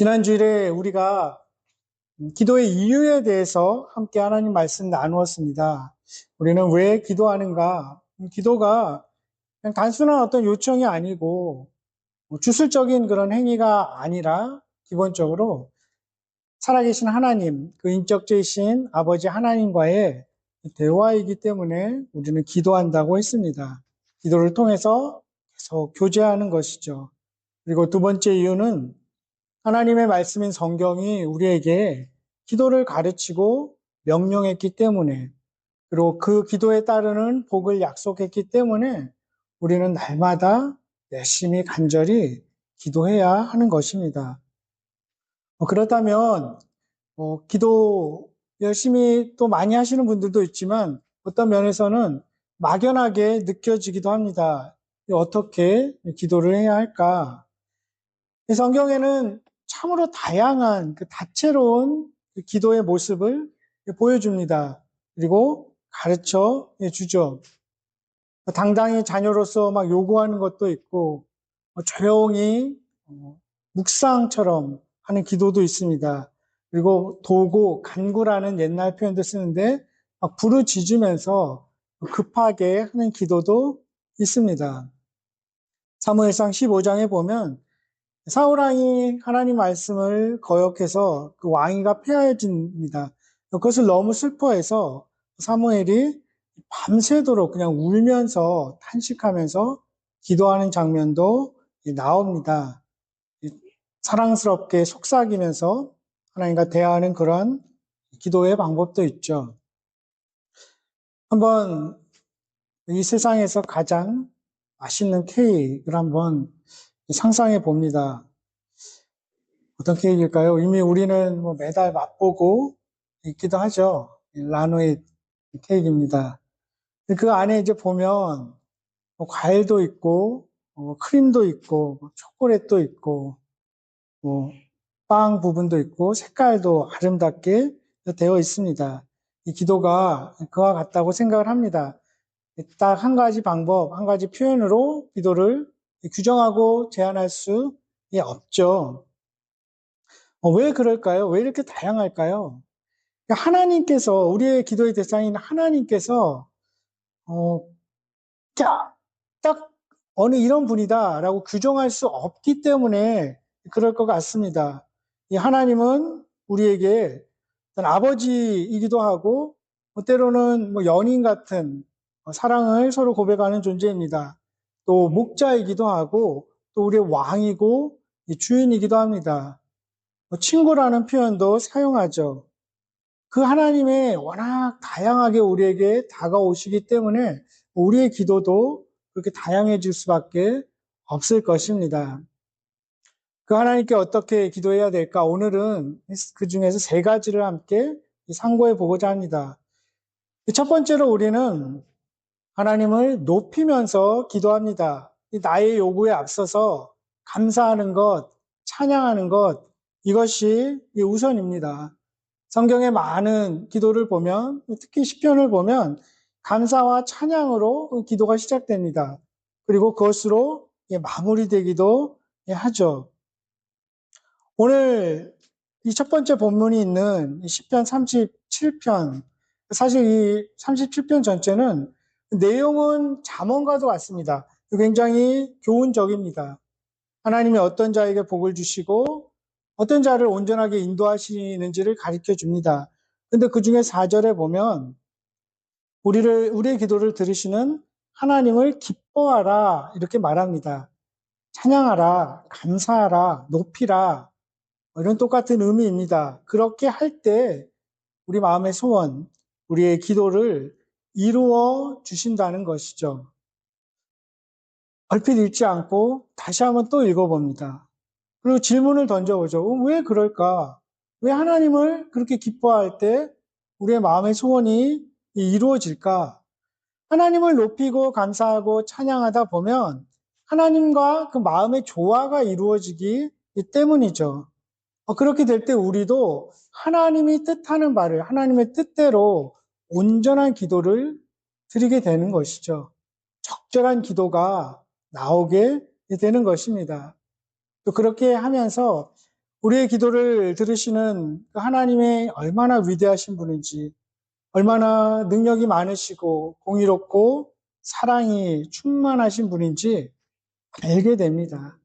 지난주일에 우리가 기도의 이유에 대해서 함께 하나님 말씀 나누었습니다. 우리는 왜 기도하는가? 기도가 그냥 단순한 어떤 요청이 아니고 주술적인 그런 행위가 아니라 기본적으로 살아계신 하나님, 그 인격체이신 아버지 하나님과의 대화이기 때문에 우리는 기도한다고 했습니다. 기도를 통해서 계속 교제하는 것이죠. 그리고 두 번째 이유는 하나님의 말씀인 성경이 우리에게 기도를 가르치고 명령했기 때문에, 그리고 그 기도에 따르는 복을 약속했기 때문에 우리는 날마다 열심히 간절히 기도해야 하는 것입니다. 그렇다면 기도 열심히 또 많이 하시는 분들도 있지만 어떤 면에서는 막연하게 느껴지기도 합니다. 어떻게 기도를 해야 할까? 이 성경에는 참으로 다양한 그 다채로운 그 기도의 모습을 보여줍니다. 그리고 가르쳐 주죠. 당당히 자녀로서 막 요구하는 것도 있고, 조용히 묵상처럼 하는 기도도 있습니다. 그리고 도고, 간구라는 옛날 표현도 쓰는데 막 부르짖으면서 급하게 하는 기도도 있습니다. 사무엘상 15장에 보면 사울 왕이 하나님 말씀을 거역해서 그 왕위가 폐하여집니다. 그것을 너무 슬퍼해서 사무엘이 밤새도록 그냥 울면서 탄식하면서 기도하는 장면도 나옵니다. 사랑스럽게 속삭이면서 하나님과 대화하는 그런 기도의 방법도 있죠. 한번 이 세상에서 가장 맛있는 케이크를 한번 상상해 봅니다. 어떤 케이크일까요? 이미 우리는 매달 맛보고 있기도 하죠. 라노의 케이크입니다. 그 안에 이제 보면 과일도 있고, 크림도 있고, 초콜릿도 있고, 빵 부분도 있고, 색깔도 아름답게 되어 있습니다. 이 기도가 그와 같다고 생각을 합니다. 딱 한 가지 방법, 한 가지 표현으로 기도를 규정하고 제한할 수 없죠. 왜 그럴까요? 왜 이렇게 다양할까요? 하나님께서, 우리의 기도의 대상인 하나님께서, 어, 딱 어느 이런 분이다라고 규정할 수 없기 때문에 그럴 것 같습니다. 이 하나님은 우리에게 어떤 아버지이기도 하고, 때로는 연인 같은 사랑을 서로 고백하는 존재입니다. 또 목자이기도 하고, 또 우리의 왕이고 주인이기도 합니다. 친구라는 표현도 사용하죠. 그 하나님의 워낙 다양하게 우리에게 다가오시기 때문에 우리의 기도도 그렇게 다양해질 수밖에 없을 것입니다. 그 하나님께 어떻게 기도해야 될까? 오늘은 그 중에서 세 가지를 함께 상고해 보고자 합니다. 첫 번째로 우리는 하나님을 높이면서 기도합니다. 나의 요구에 앞서서 감사하는 것, 찬양하는 것, 이것이 우선입니다. 성경의 많은 기도를 보면, 특히 시편을 보면 감사와 찬양으로 기도가 시작됩니다. 그리고 그것으로 마무리되기도 하죠. 오늘 이 첫 번째 본문이 있는 시편 37편, 사실 이 37편 전체는 내용은 잠언과도 같습니다. 굉장히 교훈적입니다. 하나님이 어떤 자에게 복을 주시고 어떤 자를 온전하게 인도하시는지를 가르쳐 줍니다. 근데 그 중에 4절에 보면 우리의 기도를 들으시는 하나님을 기뻐하라 이렇게 말합니다. 찬양하라, 감사하라, 높이라 이런 똑같은 의미입니다. 그렇게 할 때 우리 마음의 소원, 우리의 기도를 이루어 주신다는 것이죠. 얼핏 읽지 않고 다시 한번 또 읽어봅니다. 그리고 질문을 던져보죠. 왜 그럴까? 왜 하나님을 그렇게 기뻐할 때 우리의 마음의 소원이 이루어질까? 하나님을 높이고 감사하고 찬양하다 보면 하나님과 그 마음의 조화가 이루어지기 때문이죠. 그렇게 될 때 우리도 하나님이 뜻하는 바를 하나님의 뜻대로 온전한 기도를 드리게 되는 것이죠. 적절한 기도가 나오게 되는 것입니다. 또 그렇게 하면서 우리의 기도를 들으시는 그 하나님의 얼마나 위대하신 분인지, 얼마나 능력이 많으시고 공의롭고 사랑이 충만하신 분인지 알게 됩니다.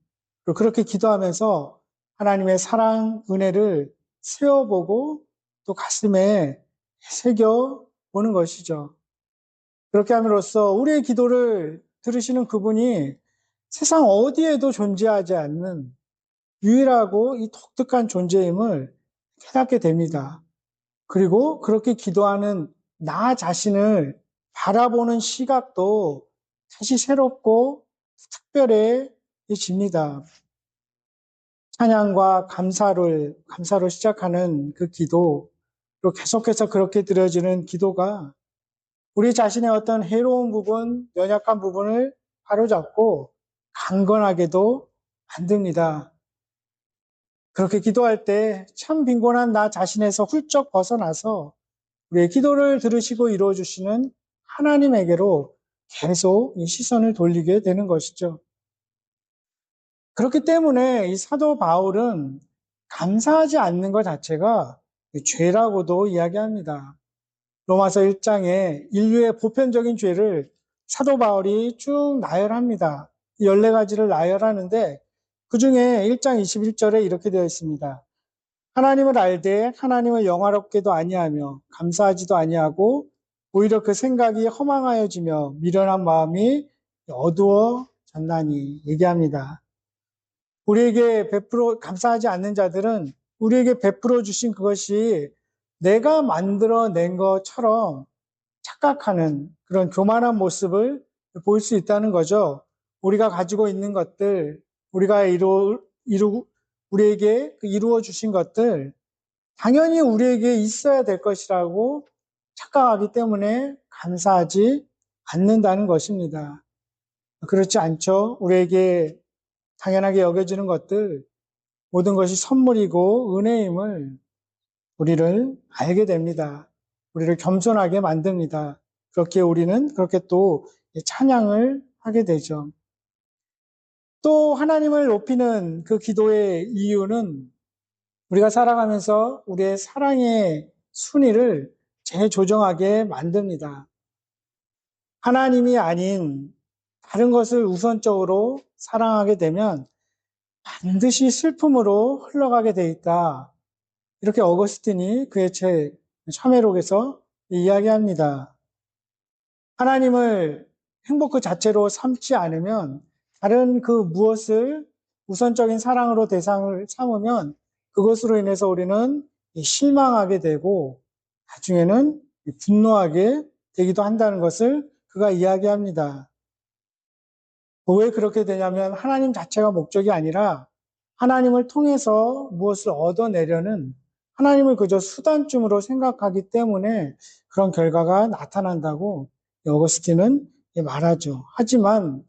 그리고 그렇게 기도하면서 하나님의 사랑, 은혜를 세어보고 또 가슴에 새겨보는 것이죠. 그렇게 함으로써 우리의 기도를 들으시는 그분이 세상 어디에도 존재하지 않는 유일하고 이 독특한 존재임을 깨닫게 됩니다. 그리고 그렇게 기도하는 나 자신을 바라보는 시각도 다시 새롭고 특별해집니다. 찬양과 감사로 시작하는 그 기도, 또 계속해서 그렇게 드려지는 기도가 우리 자신의 어떤 해로운 부분, 연약한 부분을 바로잡고 강건하게도 만듭니다. 그렇게 기도할 때 참 빈곤한 나 자신에서 훌쩍 벗어나서 우리의 기도를 들으시고 이루어주시는 하나님에게로 계속 이 시선을 돌리게 되는 것이죠. 그렇기 때문에 이 사도 바울은 감사하지 않는 것 자체가 죄라고도 이야기합니다. 로마서 1장에 인류의 보편적인 죄를 사도 바울이 쭉 나열합니다. 14가지를 나열하는데 그 중에 1장 21절에 이렇게 되어 있습니다. 하나님을 알되 하나님을 영화롭게도 아니하며 감사하지도 아니하고 오히려 그 생각이 허망하여지며 미련한 마음이 어두워졌나니 얘기합니다. 우리에게 감사하지 않는 자들은 우리에게 베풀어 주신 그것이 내가 만들어낸 것처럼 착각하는 그런 교만한 모습을 보일 수 있다는 거죠. 우리가 가지고 있는 것들, 우리가 우리에게 이루어 주신 것들, 당연히 우리에게 있어야 될 것이라고 착각하기 때문에 감사하지 않는다는 것입니다. 그렇지 않죠. 우리에게 당연하게 여겨지는 것들, 모든 것이 선물이고 은혜임을 우리를 알게 됩니다. 우리를 겸손하게 만듭니다. 그렇게 우리는 그렇게 또 찬양을 하게 되죠. 또 하나님을 높이는 그 기도의 이유는 우리가 살아가면서 우리의 사랑의 순위를 재조정하게 만듭니다. 하나님이 아닌 다른 것을 우선적으로 사랑하게 되면 반드시 슬픔으로 흘러가게 돼 있다. 이렇게 어거스틴이 그의 책 참회록에서 이야기합니다. 하나님을 행복 그 자체로 삼지 않으면 다른 그 무엇을 우선적인 사랑으로 대상을 삼으면 그것으로 인해서 우리는 실망하게 되고 나중에는 분노하게 되기도 한다는 것을 그가 이야기합니다. 왜 그렇게 되냐면 하나님 자체가 목적이 아니라 하나님을 통해서 무엇을 얻어내려는 하나님을 그저 수단쯤으로 생각하기 때문에 그런 결과가 나타난다고 어거스틴은 말하죠. 하지만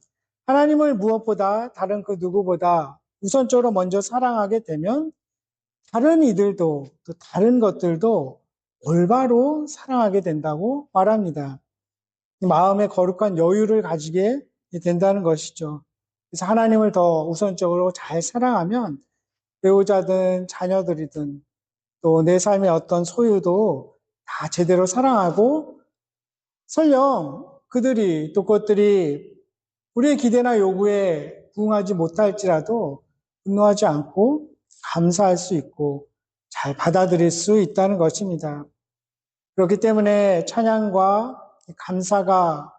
하나님을 무엇보다 다른 그 누구보다 우선적으로 먼저 사랑하게 되면 다른 이들도 또 다른 것들도 올바로 사랑하게 된다고 말합니다. 마음의 거룩한 여유를 가지게 된다는 것이죠. 그래서 하나님을 더 우선적으로 잘 사랑하면 배우자든 자녀들이든 또 내 삶의 어떤 소유도 다 제대로 사랑하고 설령 그들이 또 그것들이 우리의 기대나 요구에 부응하지 못할지라도 분노하지 않고 감사할 수 있고 잘 받아들일 수 있다는 것입니다. 그렇기 때문에 찬양과 감사가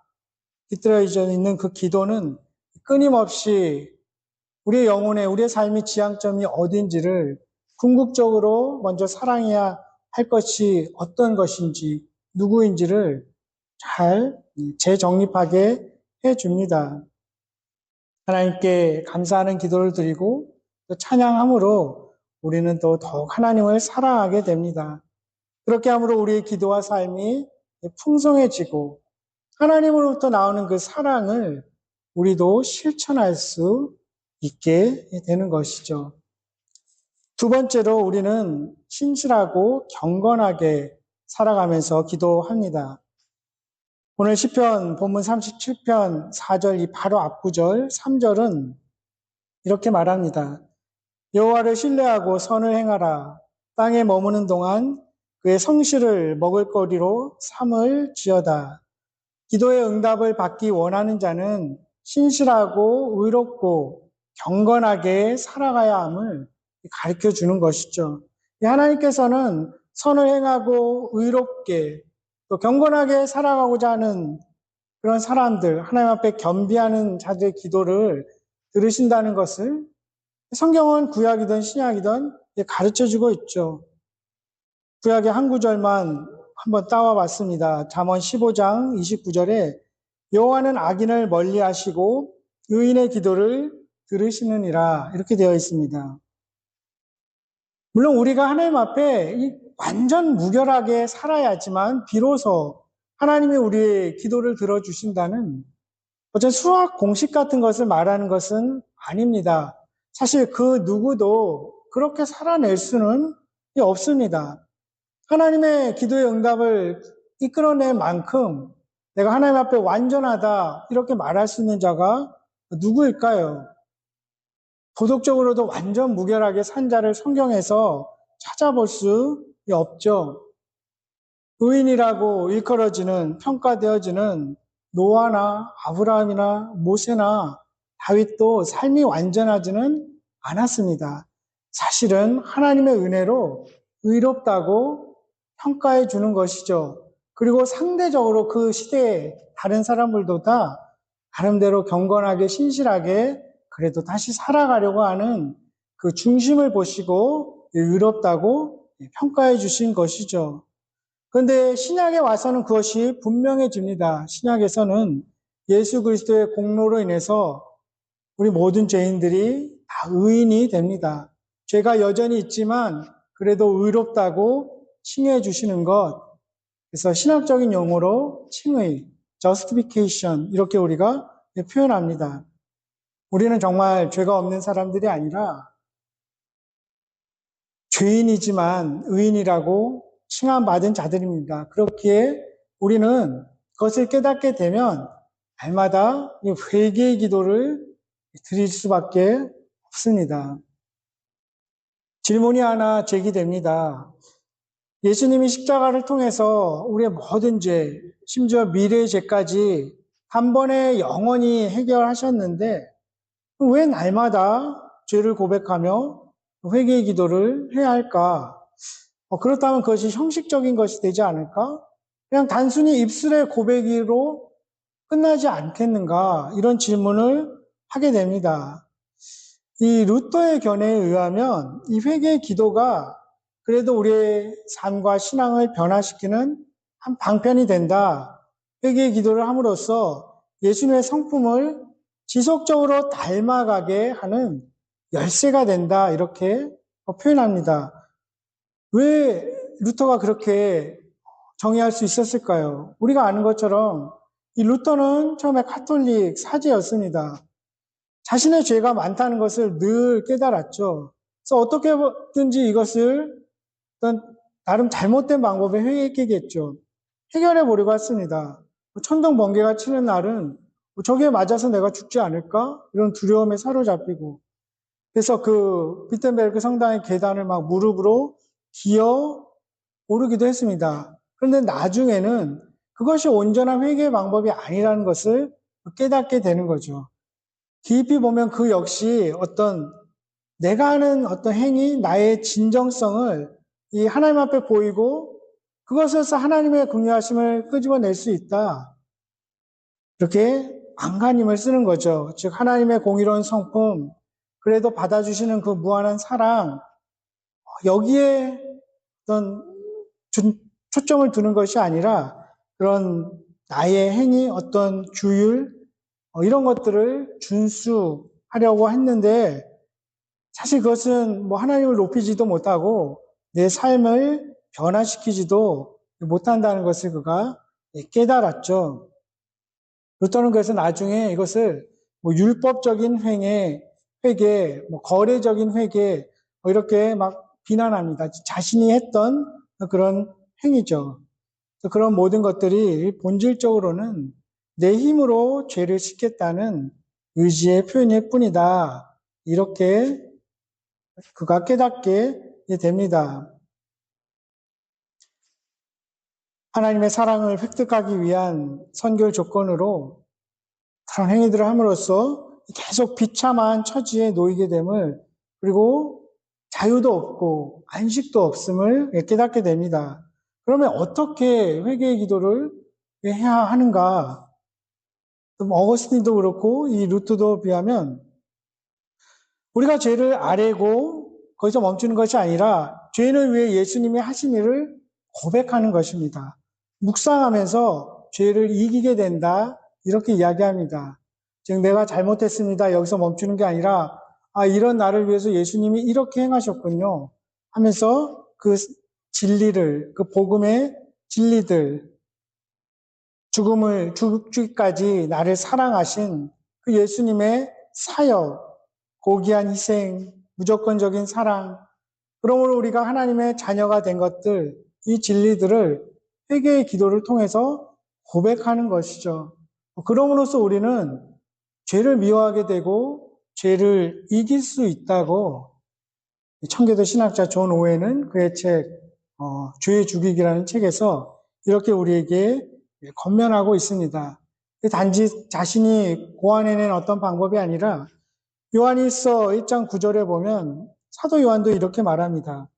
깃들어져 있는 그 기도는 끊임없이 우리의 영혼에 우리의 삶의 지향점이 어딘지를 궁극적으로 먼저 사랑해야 할 것이 어떤 것인지 누구인지를 잘 재정립하게 해줍니다. 하나님께 감사하는 기도를 드리고 또 찬양함으로 우리는 또 더욱 하나님을 사랑하게 됩니다. 그렇게 함으로 우리의 기도와 삶이 풍성해지고 하나님으로부터 나오는 그 사랑을 우리도 실천할 수 있게 되는 것이죠. 두 번째로 우리는 신실하고 경건하게 살아가면서 기도합니다. 오늘 시편 본문 37편 4절 이 바로 앞구절 3절은 이렇게 말합니다. 여호와를 신뢰하고 선을 행하라. 땅에 머무는 동안 그의 성실을 먹을거리로 삼을지어다. 기도의 응답을 받기 원하는 자는 신실하고 의롭고 경건하게 살아가야 함을 가르쳐 주는 것이죠. 하나님께서는 선을 행하고 의롭게 또 경건하게 살아가고자 하는 그런 사람들, 하나님 앞에 겸비하는 자들의 기도를 들으신다는 것을 성경은 구약이든 신약이든 가르쳐 주고 있죠. 구약의 한 구절만 한번 따와 봤습니다. 잠언 15장 29절에 여호와는 악인을 멀리하시고 의인의 기도를 들으시느니라 이렇게 되어 있습니다. 물론 우리가 하나님 앞에 완전 무결하게 살아야지만 비로소 하나님이 우리의 기도를 들어주신다는 어떤 수학 공식 같은 것을 말하는 것은 아닙니다. 사실 그 누구도 그렇게 살아낼 수는 없습니다. 하나님의 기도의 응답을 이끌어낼 만큼 내가 하나님 앞에 완전하다 이렇게 말할 수 있는 자가 누구일까요? 도덕적으로도 완전 무결하게 산 자를 성경에서 찾아볼 수 없죠. 의인이라고 일컬어지는 평가되어지는 노아나 아브라함이나 모세나 다윗도 삶이 완전하지는 않았습니다. 사실은 하나님의 은혜로 의롭다고 평가해 주는 것이죠. 그리고 상대적으로 그 시대의 다른 사람들보다 나름대로 경건하게 신실하게 그래도 다시 살아가려고 하는 그 중심을 보시고 의롭다고 평가해 주신 것이죠. 그런데 신약에 와서는 그것이 분명해집니다. 신약에서는 예수 그리스도의 공로로 인해서 우리 모든 죄인들이 다 의인이 됩니다. 죄가 여전히 있지만 그래도 의롭다고 칭해 주시는 것. 그래서 신학적인 용어로 칭의, justification 이렇게 우리가 표현합니다. 우리는 정말 죄가 없는 사람들이 아니라 죄인이지만 의인이라고 칭함받은 자들입니다. 그렇기에 우리는 그것을 깨닫게 되면 날마다 회개의 기도를 드릴 수밖에 없습니다. 질문이 하나 제기됩니다. 예수님이 십자가를 통해서 우리의 모든 죄, 심지어 미래의 죄까지 한 번에 영원히 해결하셨는데 왜 날마다 죄를 고백하며 회개의 기도를 해야 할까? 그렇다면 그것이 형식적인 것이 되지 않을까? 그냥 단순히 입술의 고백으로 끝나지 않겠는가? 이런 질문을 하게 됩니다. 이 루터의 견해에 의하면 이 회개의 기도가 그래도 우리의 삶과 신앙을 변화시키는 한 방편이 된다. 회개의 기도를 함으로써 예수님의 성품을 지속적으로 닮아가게 하는 열쇠가 된다. 이렇게 표현합니다. 왜 루터가 그렇게 정의할 수 있었을까요? 우리가 아는 것처럼 이 루터는 처음에 카톨릭 사제였습니다. 자신의 죄가 많다는 것을 늘 깨달았죠. 그래서 어떻게든지 이것을 어떤 나름 잘못된 방법에 회개했겠죠. 해결해 보려고 했습니다. 천둥 번개가 치는 날은 저기에 맞아서 내가 죽지 않을까? 이런 두려움에 사로잡히고 그래서 그 비텐베르크 성당의 계단을 막 무릎으로 기어 오르기도 했습니다. 그런데 나중에는 그것이 온전한 회개의 방법이 아니라는 것을 깨닫게 되는 거죠. 깊이 보면 그 역시 어떤 내가 하는 어떤 행위, 나의 진정성을 이 하나님 앞에 보이고 그것에서 하나님의 긍휼하심을 끄집어낼 수 있다. 이렇게 안간힘을 쓰는 거죠. 즉 하나님의 공의로운 성품, 그래도 받아주시는 그 무한한 사랑, 여기에 어떤 초점을 두는 것이 아니라 그런 나의 행위, 어떤 규율, 이런 것들을 준수하려고 했는데 사실 그것은 뭐 하나님을 높이지도 못하고 내 삶을 변화시키지도 못한다는 것을 그가 깨달았죠. 루터는 그래서 나중에 이것을 뭐 율법적인 회개, 뭐 거래적인 회개 이렇게 막 비난합니다. 자신이 했던 그런 행위죠. 그런 모든 것들이 본질적으로는 내 힘으로 죄를 씻겠다는 의지의 표현일 뿐이다. 이렇게 그가 깨닫게 됩니다. 하나님의 사랑을 획득하기 위한 선결 조건으로 그런 행위들을 함으로써 계속 비참한 처지에 놓이게 됨을, 그리고 자유도 없고 안식도 없음을 깨닫게 됩니다. 그러면 어떻게 회개의 기도를 해야 하는가? 어거스틴도 그렇고 이 루트도 비하면 우리가 죄를 아뢰고 거기서 멈추는 것이 아니라 죄인을 위해 예수님이 하신 일을 고백하는 것입니다. 묵상하면서 죄를 이기게 된다, 이렇게 이야기합니다. 즉 내가 잘못했습니다, 여기서 멈추는 게 아니라 이런 나를 위해서 예수님이 이렇게 행하셨군요 하면서 그 진리를, 그 복음의 진리들, 죽기까지 나를 사랑하신 그 예수님의 사역, 고귀한 희생, 무조건적인 사랑, 그러므로 우리가 하나님의 자녀가 된 것들, 이 진리들을 회개의 기도를 통해서 고백하는 것이죠. 그럼으로써 우리는 죄를 미워하게 되고 죄를 이길 수 있다고 청교도 신학자 존 오웬은 그의 책 죄의 죽이기라는 책에서 이렇게 우리에게 권면하고 있습니다. 단지 자신이 고안해낸 어떤 방법이 아니라 요한일서 1장 9절에 보면 사도 요한도 이렇게 말합니다.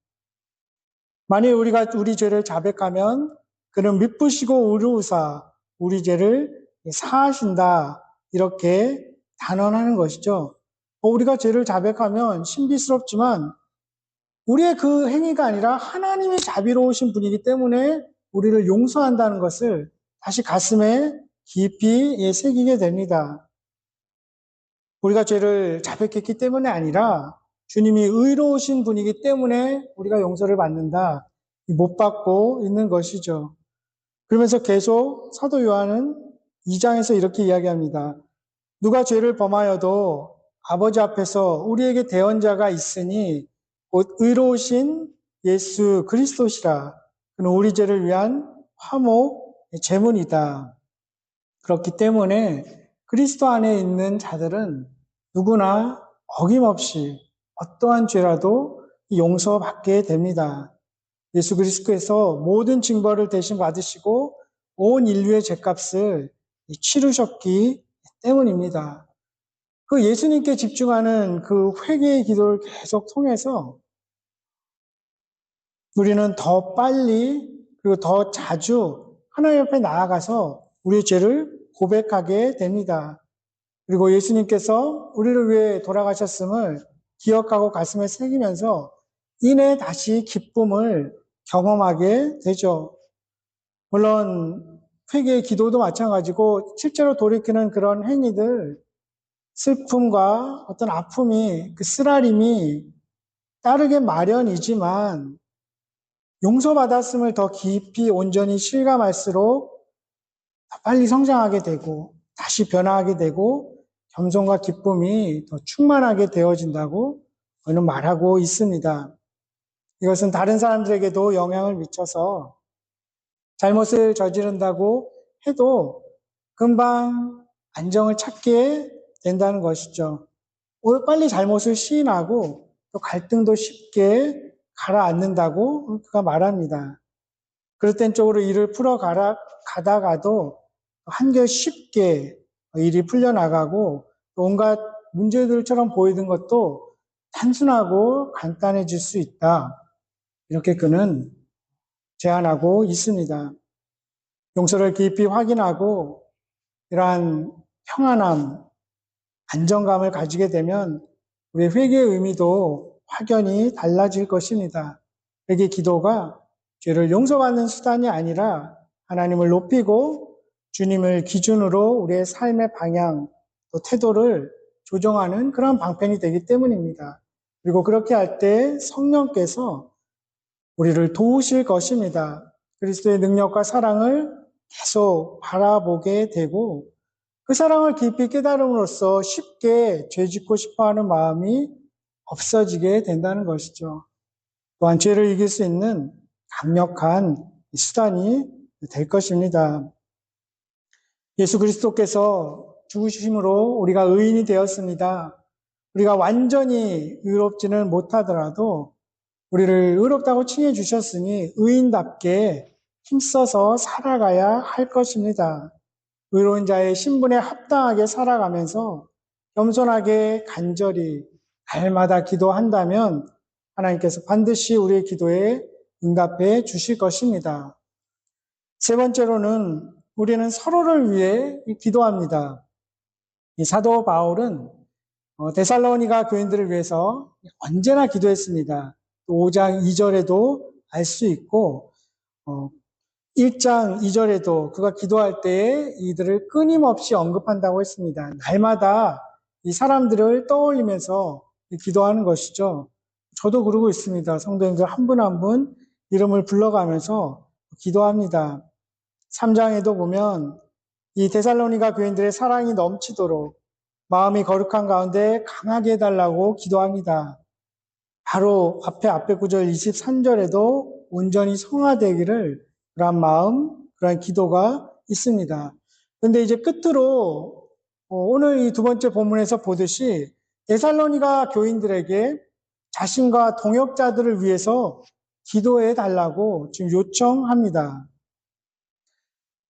만일 우리가 우리 죄를 자백하면 그는 미쁘시고 의로우사 우리 죄를 사하신다, 이렇게 단언하는 것이죠. 우리가 죄를 자백하면 신비스럽지만 우리의 그 행위가 아니라 하나님이 자비로우신 분이기 때문에 우리를 용서한다는 것을 다시 가슴에 깊이 새기게 됩니다. 우리가 죄를 자백했기 때문에 아니라 주님이 의로우신 분이기 때문에 우리가 용서를 받는다, 못 받고 있는 것이죠. 그러면서 계속 사도 요한은 2장에서 이렇게 이야기합니다. 누가 죄를 범하여도 아버지 앞에서 우리에게 대언자가 있으니 곧 의로우신 예수 그리스도시라. 그는 우리 죄를 위한 화목 제물이다. 그렇기 때문에 그리스도 안에 있는 자들은 누구나 어김없이 어떠한 죄라도 용서받게 됩니다. 예수 그리스도께서 모든 징벌을 대신 받으시고 온 인류의 죄값을 치르셨기 때문입니다. 그 예수님께 집중하는 그 회개의 기도를 계속 통해서 우리는 더 빨리 그리고 더 자주 하나님 앞에 나아가서 우리의 죄를 고백하게 됩니다. 그리고 예수님께서 우리를 위해 돌아가셨음을 기억하고 가슴에 새기면서 이내 다시 기쁨을 경험하게 되죠. 물론 회개의 기도도 마찬가지고 실제로 돌이키는 그런 행위들, 슬픔과 어떤 아픔이, 그 쓰라림이 따르게 마련이지만 용서받았음을 더 깊이 온전히 실감할수록 더 빨리 성장하게 되고 다시 변화하게 되고 겸손과 기쁨이 더 충만하게 되어진다고 저는 말하고 있습니다. 이것은 다른 사람들에게도 영향을 미쳐서 잘못을 저지른다고 해도 금방 안정을 찾게 된다는 것이죠. 빨리 잘못을 시인하고 또 갈등도 쉽게 가라앉는다고 그가 말합니다. 그럴 땐 쪽으로 일을 가다가도 한결 쉽게 일이 풀려나가고 온갖 문제들처럼 보이던 것도 단순하고 간단해질 수 있다, 이렇게 그는 제안하고 있습니다. 용서를 깊이 확인하고 이러한 평안함, 안정감을 가지게 되면 우리의 회개의 의미도 확연히 달라질 것입니다. 회개 기도가 죄를 용서받는 수단이 아니라 하나님을 높이고 주님을 기준으로 우리의 삶의 방향, 또 태도를 조정하는 그런 방편이 되기 때문입니다. 그리고 그렇게 할 때 성령께서 우리를 도우실 것입니다. 그리스도의 능력과 사랑을 계속 바라보게 되고 그 사랑을 깊이 깨달음으로써 쉽게 죄짓고 싶어하는 마음이 없어지게 된다는 것이죠. 또한 죄를 이길 수 있는 강력한 수단이 될 것입니다. 예수 그리스도께서 죽으심으로 우리가 의인이 되었습니다. 우리가 완전히 의롭지는 못하더라도 우리를 의롭다고 칭해 주셨으니 의인답게 힘써서 살아가야 할 것입니다. 의로운 자의 신분에 합당하게 살아가면서 겸손하게 간절히 날마다 기도한다면 하나님께서 반드시 우리의 기도에 응답해 주실 것입니다. 세 번째로는 우리는 서로를 위해 기도합니다. 이 사도 바울은 데살로니가 교인들을 위해서 언제나 기도했습니다. 5장 2절에도 알 수 있고 1장 2절에도 그가 기도할 때에 이들을 끊임없이 언급한다고 했습니다. 날마다 이 사람들을 떠올리면서 기도하는 것이죠. 저도 그러고 있습니다. 성도님들 한 분 한 분 이름을 불러가면서 기도합니다. 3장에도 보면 이 데살로니가 교인들의 사랑이 넘치도록 마음이 거룩한 가운데 강하게 해달라고 기도합니다. 바로 앞에 구절 23절에도 온전히 성화되기를 그런 마음, 그런 기도가 있습니다. 그런데 이제 끝으로 오늘 이 두 번째 본문에서 보듯이 데살로니가 교인들에게 자신과 동역자들을 위해서 기도해 달라고 지금 요청합니다.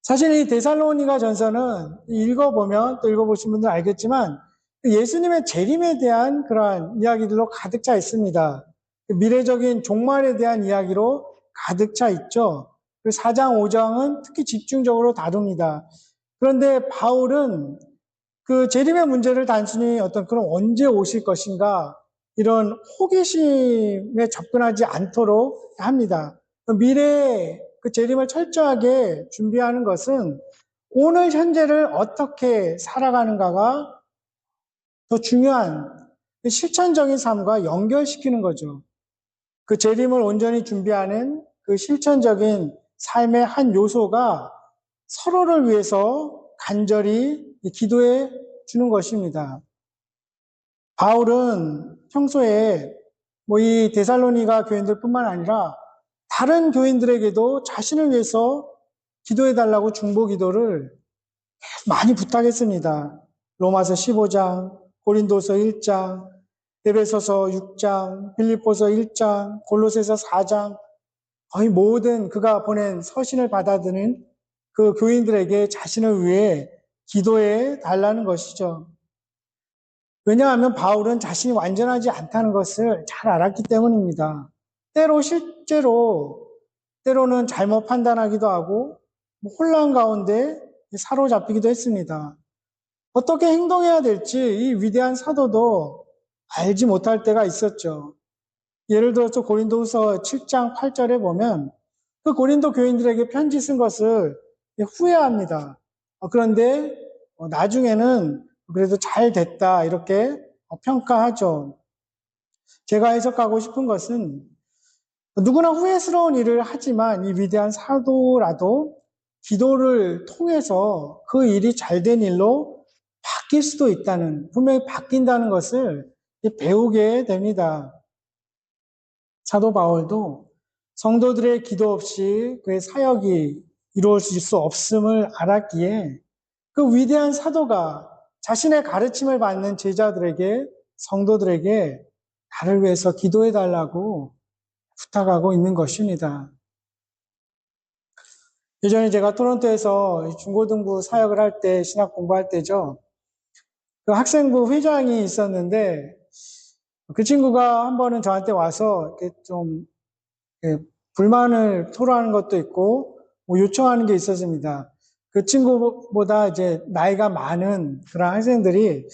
사실 이 데살로니가 전서는 읽어보면 또 읽어보신 분들 알겠지만 예수님의 재림에 대한 그러한 이야기들로 가득 차 있습니다. 미래적인 종말에 대한 이야기로 가득 차 있죠. 4장, 5장은 특히 집중적으로 다룹니다. 그런데 바울은 그 재림의 문제를 단순히 어떤 그럼 언제 오실 것인가 이런 호기심에 접근하지 않도록 합니다. 미래의 그 재림을 철저하게 준비하는 것은 오늘 현재를 어떻게 살아가는가가 더 중요한 실천적인 삶과 연결시키는 거죠. 그 재림을 온전히 준비하는 그 실천적인 삶의 한 요소가 서로를 위해서 간절히 기도해 주는 것입니다. 바울은 평소에 이 데살로니가 교인들뿐만 아니라 다른 교인들에게도 자신을 위해서 기도해 달라고 중보 기도를 많이 부탁했습니다. 로마서 15장, 고린도서 1장, 에베소서 6장, 빌립보서 1장, 골로새서 4장, 거의 모든 그가 보낸 서신을 받아드는 그 교인들에게 자신을 위해 기도해 달라는 것이죠. 왜냐하면 바울은 자신이 완전하지 않다는 것을 잘 알았기 때문입니다. 때로는 잘못 판단하기도 하고 혼란 가운데 사로잡히기도 했습니다. 어떻게 행동해야 될지 이 위대한 사도도 알지 못할 때가 있었죠. 예를 들어서 고린도후서 7장 8절에 보면 그 고린도 교인들에게 편지 쓴 것을 후회합니다. 그런데 나중에는 그래도 잘 됐다 이렇게 평가하죠. 제가 해석하고 싶은 것은 누구나 후회스러운 일을 하지만 이 위대한 사도라도 기도를 통해서 그 일이 잘된 일로 바뀔 수도 있다는, 분명히 바뀐다는 것을 배우게 됩니다. 사도 바울도 성도들의 기도 없이 그의 사역이 이루어질 수 없음을 알았기에 그 위대한 사도가 자신의 가르침을 받는 제자들에게, 성도들에게 나를 위해서 기도해 달라고 부탁하고 있는 것입니다. 예전에 제가 토론토에서 중고등부 사역을 할 때, 신학 공부할 때죠. 그 학생부 회장이 있었는데 그 친구가 한 번은 저한테 와서 이렇게 좀 불만을 토로하는 것도 있고 요청하는 게 있었습니다. 그 친구보다 이제 나이가 많은 그런 학생들이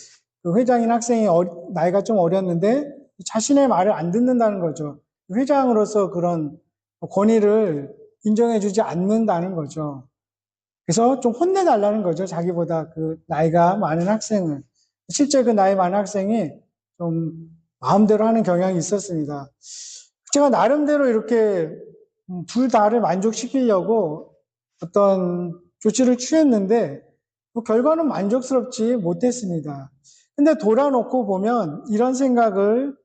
그 회장인 학생이 나이가 좀 어렸는데 자신의 말을 안 듣는다는 거죠. 회장으로서 그런 권위를 인정해주지 않는다는 거죠. 그래서 좀 혼내달라는 거죠. 자기보다 그 나이가 많은 학생을. 실제 그 나이 많은 학생이 좀 마음대로 하는 경향이 있었습니다. 제가 나름대로 이렇게 둘 다를 만족시키려고 어떤 조치를 취했는데 결과는 만족스럽지 못했습니다. 근데 돌아놓고 보면 이런 생각을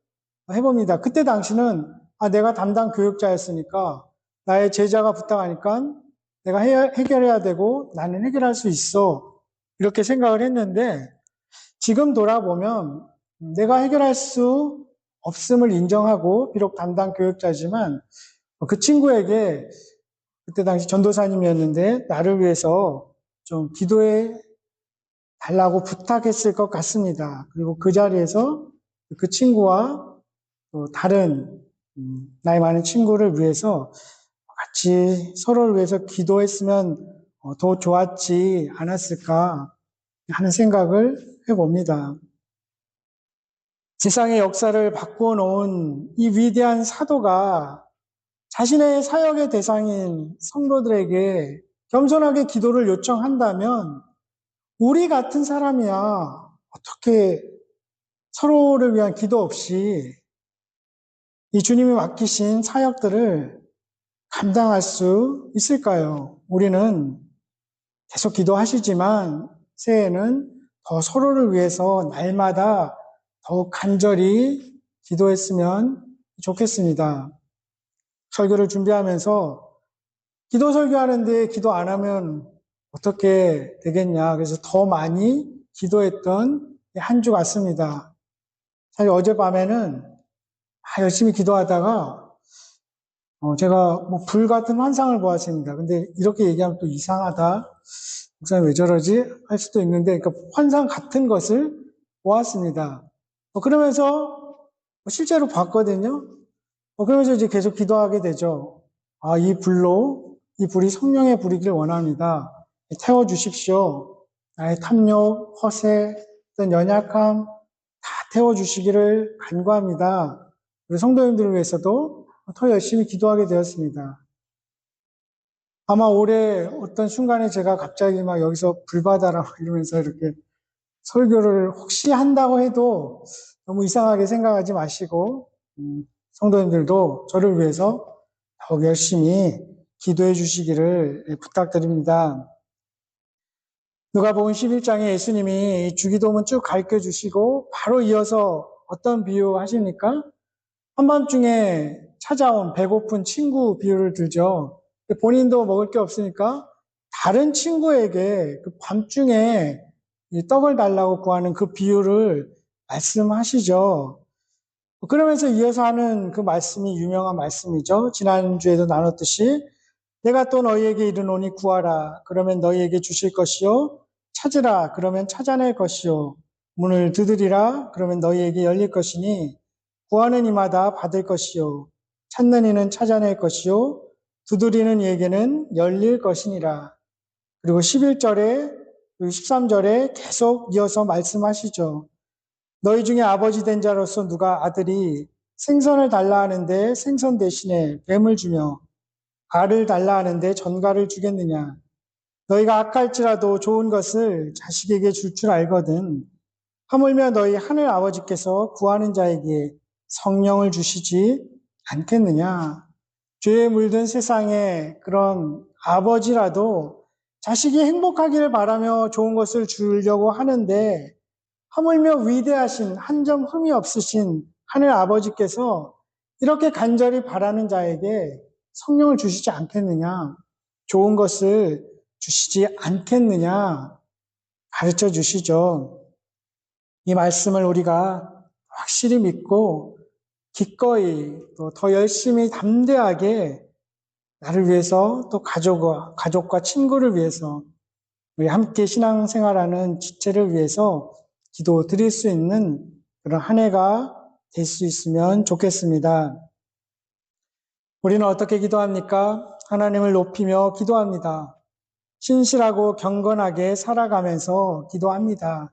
해봅니다. 그때 당시는 내가 담당 교육자였으니까 나의 제자가 부탁하니까 내가 해결해야 되고 나는 해결할 수 있어. 이렇게 생각을 했는데 지금 돌아보면 내가 해결할 수 없음을 인정하고 비록 담당 교육자지만 그 친구에게 그때 당시 전도사님이었는데 나를 위해서 좀 기도해 달라고 부탁했을 것 같습니다. 그리고 그 자리에서 그 친구와 또 다른 나이 많은 친구를 위해서 같이 서로를 위해서 기도했으면 더 좋았지 않았을까 하는 생각을 해봅니다. 세상의 역사를 바꾸어 놓은 이 위대한 사도가 자신의 사역의 대상인 성도들에게 겸손하게 기도를 요청한다면 우리 같은 사람이야 어떻게 서로를 위한 기도 없이 이 주님이 맡기신 사역들을 감당할 수 있을까요? 우리는 계속 기도하시지만 새해에는 더 서로를 위해서 날마다 더욱 간절히 기도했으면 좋겠습니다. 설교를 준비하면서 기도 설교하는데 기도 안 하면 어떻게 되겠냐. 그래서 더 많이 기도했던 한 주 같습니다. 사실 어젯밤에는 열심히 기도하다가 제가 뭐 불 같은 환상을 보았습니다. 근데 이렇게 얘기하면 또 이상하다. 목사님 왜 저러지? 할 수도 있는데, 그러니까 환상 같은 것을 보았습니다. 그러면서 실제로 봤거든요. 그러면서 이제 계속 기도하게 되죠. 이 불이 성령의 불이길 원합니다. 태워주십시오. 나의 탐욕, 허세, 어떤 연약함 다 태워주시기를 간구합니다. 우리 성도님들을 위해서도 더 열심히 기도하게 되었습니다. 아마 올해 어떤 순간에 제가 갑자기 막 여기서 불 받아라 이러면서 이렇게 설교를 혹시 한다고 해도 너무 이상하게 생각하지 마시고 성도님들도 저를 위해서 더욱 열심히 기도해 주시기를 부탁드립니다. 누가복음 11장에 예수님이 주기도문 쭉 가르쳐 주시고 바로 이어서 어떤 비유 하십니까? 한밤중에 찾아온 배고픈 친구 비유를 들죠. 본인도 먹을 게 없으니까 다른 친구에게 그 밤중에 떡을 달라고 구하는 그 비유를 말씀하시죠. 그러면서 이어서 하는 그 말씀이 유명한 말씀이죠. 지난주에도 나눴듯이 내가 또 너희에게 이르노니 구하라. 그러면 너희에게 주실 것이요. 찾으라. 그러면 찾아낼 것이요. 문을 두드리라. 그러면 너희에게 열릴 것이니 구하는 이마다 받을 것이요. 찾는 이는 찾아낼 것이요. 두드리는 이에게는 열릴 것이니라. 그리고 11절에 13절에 계속 이어서 말씀하시죠. 너희 중에 아버지 된 자로서 누가 아들이 생선을 달라 하는데 생선 대신에 뱀을 주며 알을 달라 하는데 전갈을 주겠느냐. 너희가 악할지라도 좋은 것을 자식에게 줄 줄 알거든. 하물며 너희 하늘 아버지께서 구하는 자에게 성령을 주시지 않겠느냐. 죄에 물든 세상에 그런 아버지라도 자식이 행복하기를 바라며 좋은 것을 주려고 하는데 하물며 위대하신 한 점 흠이 없으신 하늘 아버지께서 이렇게 간절히 바라는 자에게 성령을 주시지 않겠느냐. 좋은 것을 주시지 않겠느냐. 가르쳐 주시죠. 이 말씀을 우리가 확실히 믿고 기꺼이 또 더 열심히 담대하게 나를 위해서 또 가족과 친구를 위해서 우리 함께 신앙생활하는 지체를 위해서 기도 드릴 수 있는 그런 한 해가 될 수 있으면 좋겠습니다. 우리는 어떻게 기도합니까? 하나님을 높이며 기도합니다. 신실하고 경건하게 살아가면서 기도합니다.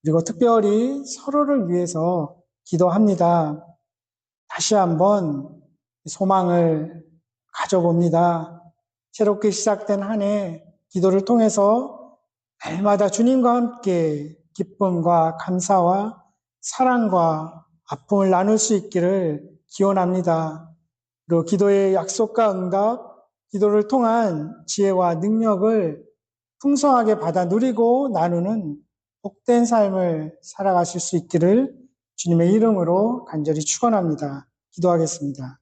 그리고 특별히 서로를 위해서 기도합니다. 다시 한번 소망을 가져봅니다. 새롭게 시작된 한 해 기도를 통해서 날마다 주님과 함께 기쁨과 감사와 사랑과 아픔을 나눌 수 있기를 기원합니다. 그리고 기도의 약속과 응답, 기도를 통한 지혜와 능력을 풍성하게 받아 누리고 나누는 복된 삶을 살아가실 수 있기를 주님의 이름으로 간절히 축원합니다. 기도하겠습니다.